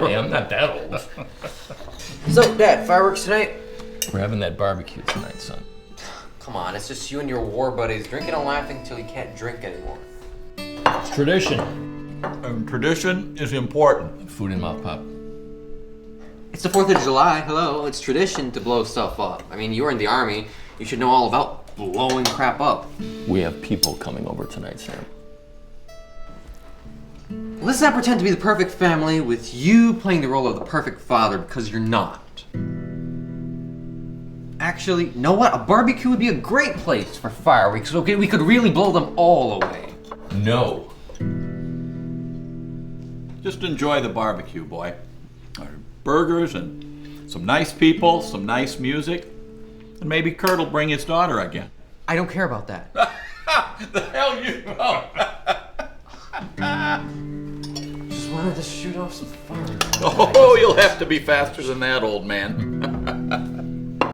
Hey, I'm not that old. So, Dad, fireworks tonight? We're having that barbecue tonight, son. Come on, it's just you and your war buddies drinking and laughing till you can't drink anymore. It's tradition. And tradition is important. Food in mouth pop. It's the 4th of July, hello. It's tradition to blow stuff up. I mean, you were in the Army. You should know all about blowing crap up. We have people coming over tonight, Sam. Let's not pretend to be the perfect family with you playing the role of the perfect father, because you're not. Actually, you know what? A barbecue would be a great place for fireworks. Okay, we could really blow them all away. No. Just enjoy the barbecue, boy. Burgers and some nice people, some nice music, and maybe Kurt will bring his daughter again. I don't care about that. The hell you know? Just wanted to shoot off some fire. Oh, you'll have to be faster than that, old man.